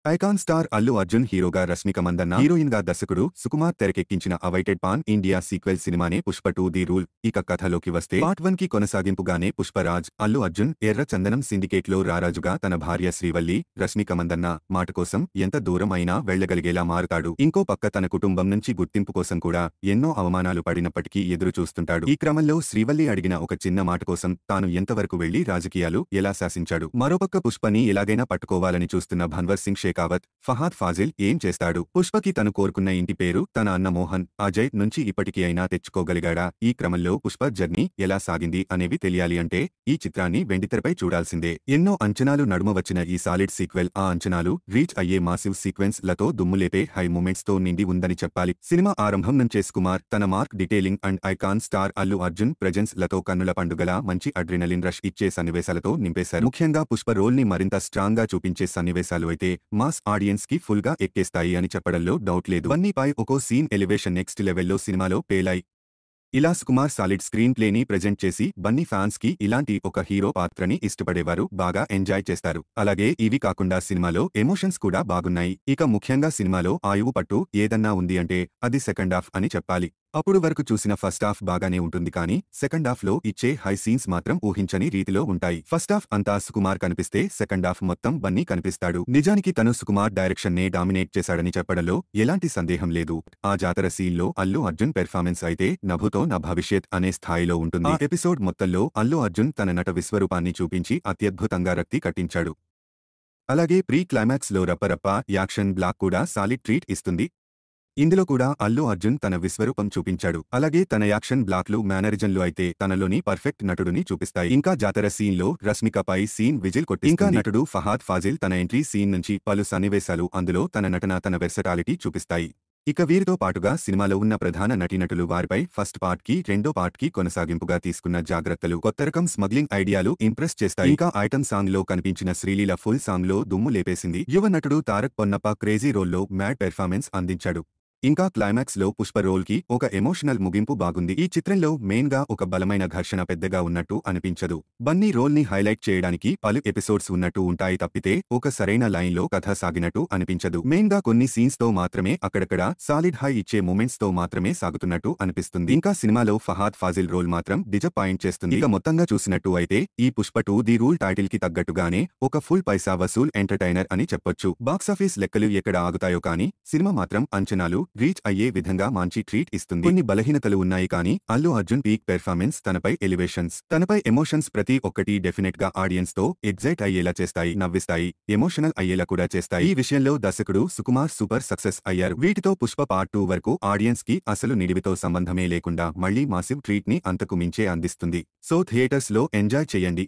Icon star Allu Arjun హీరోగా Rashmika Mandanna heroine గా దర్శకుడు సుకుమార్ తెరకెక్కించిన అవైటెడ్ పాన్ ఇండియా సీక్వెల్ సినిమానే పుష్ప 2 ది రూల్. ఇక కథలోకి వస్తే పార్ట్ 1 కి కొనసాగింపుగానే పుష్పరాజ్ అల్లు అర్జున్ ఎర్ర చందనం సిండికేట్ లో రారాజుగా తన భార్య శ్రీవల్లి రష్మిక మందన్న మాట కోసం ఎంత దూరం అయినా వెళ్లగలిగేలా మారుతాడు. ఇంకో పక్క తన కుటుంబం నుంచి గుర్తింపు కోసం కూడా ఎన్నో అవమానాలు పడినప్పటికీ ఎదురు చూస్తుంటాడు. ఈ క్రమంలో శ్రీవల్లి అడిగిన ఒక చిన్న మాట కోసం తాను ఎంతవరకు వెళ్లి రాజకీయాలు ఎలా శాసించాడు. మరోపక్క పుష్పని ఎలాగైనా పట్టుకోవాలని చూస్తున్న భన్వర్ సింగ్ షేకావత్ ఫహాద్ ఫాజిల్ ఏం చేస్తాడు. పుష్పకి తను కోరుకున్న ఇంటి పేరు తన అన్న మోహన్ అజయ్ నుంచి ఇప్పటికీ అయినా తెచ్చుకోగలిగాడా. ఈ క్రమంలో పుష్ప జర్నీ ఎలా సాగింది అనేవి తెలియాలి అంటే ఈ చిత్రాన్ని వెండితెరపై చూడాల్సిందే. ఎన్నో అంచనాలు నడుమ వచ్చిన ఈ సాలిడ్ సీక్వెల్ ఆ అంచనాలు రీచ్ అయ్యే మాసివ్ సీక్వెన్స్ లతో దుమ్ములేపే హై మూమెంట్స్ తో నిండి ఉందని చెప్పాలి. సినిమా ఆరంభం నుంచే సుకుమార్ తన mark detailing and icon star Allu Arjun presence లతో కన్నుల పండుగలా మంచి అడ్రినలిన్ రష్ ఇచ్చే సన్నివేశాలతో నింపేశారు. ముఖ్యంగా పుష్ప రోల్ ని మరింత స్ట్రాంగ్ గా చూపించే సన్నివేశాలు అయితే మాస్ ఆడియన్స్ కి ఫుల్ గా ఎక్కేస్తాయి అని చెప్పడంలో డౌట్ లేదు. బన్నీపై ఒక్కో సీన్ ఎలివేషన్ నెక్స్ట్ లెవెల్లో సినిమాలో పేలాయి. ఇలా సుకుమార్ సాలిడ్ స్క్రీన్ ప్లేని ప్రెజెంట్ చేసి బన్నీ ఫ్యాన్స్ కి ఇలాంటి ఒక హీరో పాత్రని ఇష్టపడేవారు బాగా ఎంజాయ్ చేస్తారు. అలాగే ఇవి కాకుండా సినిమాలో ఎమోషన్స్ కూడా బాగున్నాయి. ఇక ముఖ్యంగా సినిమాలో ఆయువు పట్టు ఏదన్నా ఉంది అంటే అది సెకండ్ హాఫ్ అని చెప్పాలి. అప్పుడు వరకు చూసిన ఫస్ట్ హాఫ్ బాగానే ఉంటుంది కానీ సెకండ్ హాఫ్ లో ఇచ్చే హై సీన్స్ మాత్రం ఊహించని రీతిలో ఉంటాయి. ఫస్ట్ హాఫ్ అంతా సుకుమార్ కనిపిస్తే సెకండ్ హాఫ్ మొత్తం బన్నీ కనిపిస్తాడు. నిజానికి తను సుకుమార్ డైరెక్షన్ నే డామినేట్ చేశాడని చెప్పడంలో ఎలాంటి సందేహం లేదు. ఆ జాతర సీన్ లో అల్లు అర్జున్ పెర్ఫార్మెన్స్ అయితే నభుతో నా భవిష్యత్ అనే స్థాయిలో ఉంటుంది. ఆ ఎపిసోడ్ మొత్తంలో అల్లు అర్జున్ తన నట విశ్వరూపాన్ని చూపించి అత్యద్భుతంగా రక్తి కట్టించాడు. అలాగే ప్రీ క్లైమాక్స్ లో రప్పరప్ప యాక్షన్ బ్లాక్ కూడా సాలిడ్ ట్రీట్ ఇస్తుంది. ఇందులో కూడా అల్లు అర్జున్ తన విశ్వరూపం చూపించాడు. అలాగే తన యాక్షన్ బ్లాక్లు మేనరిజన్లు అయితే తనలోని పర్ఫెక్ట్ నటుడిని చూపిస్తాయి. ఇంకా జాతర సీన్ లో రష్మికపై సీన్ విజిల్ కొట్టి ఇంకా నటుడు ఫహాద్ ఫాజిల్ తన ఎంట్రీ సీన్ నుంచి పలు సన్నివేశాలు అందులో తన నటన తన వెర్సటాలిటీ చూపిస్తాయి. ఇక వీరితో పాటుగా సినిమాలో ఉన్న ప్రధాన నటీనటులు వారిపై ఫస్ట్ పార్ట్ కి రెండో పార్ట్ కి కొనసాగింపుగా తీసుకున్న జాగ్రత్తలు కొత్త రకం స్మగ్లింగ్ ఐడియాలు ఇంప్రెస్ చేస్తాయి. ఇంకా ఐటమ్ సాంగ్ లో కనిపించిన శ్రీలీల ఫుల్ సాంగ్ లో దుమ్ము లేపేసింది. యువ నటుడు తారక్ పొన్నప్ప క్రేజీ రోల్లో మ్యాడ్ పెర్ఫార్మెన్స్ అందించాడు. ఇంకా క్లైమాక్స్ లో పుష్ప రోల్ కి ఒక ఎమోషనల్ ముగింపు బాగుంది. ఈ చిత్రంలో మెయిన్ గా ఒక బలమైన ఘర్షణ పెద్దగా ఉన్నట్టు అనిపించదు. బన్నీ రోల్ ని హైలైట్ చేయడానికి పలు ఎపిసోడ్స్ ఉన్నట్టు ఉంటాయి తప్పితే ఒక సరైన లైన్ లో కథ సాగినట్టు అనిపించదు. మెయిన్ గా కొన్ని సీన్స్ తో మాత్రమే అక్కడక్కడ సాలిడ్ హై ఇచ్చే మూమెంట్స్ తో మాత్రమే సాగుతున్నట్టు అనిపిస్తుంది. ఇంకా సినిమాలో ఫహాద్ ఫాజిల్ రోల్ మాత్రం డిజపాయింట్ చేస్తుంది. ఇక మొత్తంగా చూసినట్టు అయితే ఈ పుష్ప 2 ది రూల్ టైటిల్ కి తగ్గట్టుగానే ఒక ఫుల్ పైసా వసూల్ ఎంటర్టైనర్ అని చెప్పొచ్చు. బాక్సాఫీస్ లెక్కలు ఎక్కడ ఆగుతాయో కానీ సినిమా మాత్రం అంచనాలు రీచ్ అయ్యే విధంగా మంచి ట్రీట్ ఇస్తుంది. కొన్ని బలహీనతలు ఉన్నాయి కానీ అల్లు అర్జున్ పీక్ పెర్ఫార్మెన్స్ తనపై ఎలివేషన్స్ తనపై ఎమోషన్స్ ప్రతి ఒక్కటి డెఫినెట్ గా ఆడియన్స్ తో ఎగ్జైట్ అయ్యేలా చేస్తాయి, నవ్విస్తాయి, ఎమోషనల్ అయ్యేలా కూడా చేస్తాయి. ఈ విషయంలో దర్శకుడు సుకుమార్ సూపర్ సక్సెస్ అయ్యారు. వీటితో పుష్ప పార్ట్ 2 వరకు ఆడియన్స్ కి అసలు నిడివితో సంబంధమే లేకుండా మళ్లీ మాసివ్ ట్రీట్ ని అంతకు మించే అందిస్తుంది. సో థియేటర్స్ లో ఎంజాయ్ చేయండి.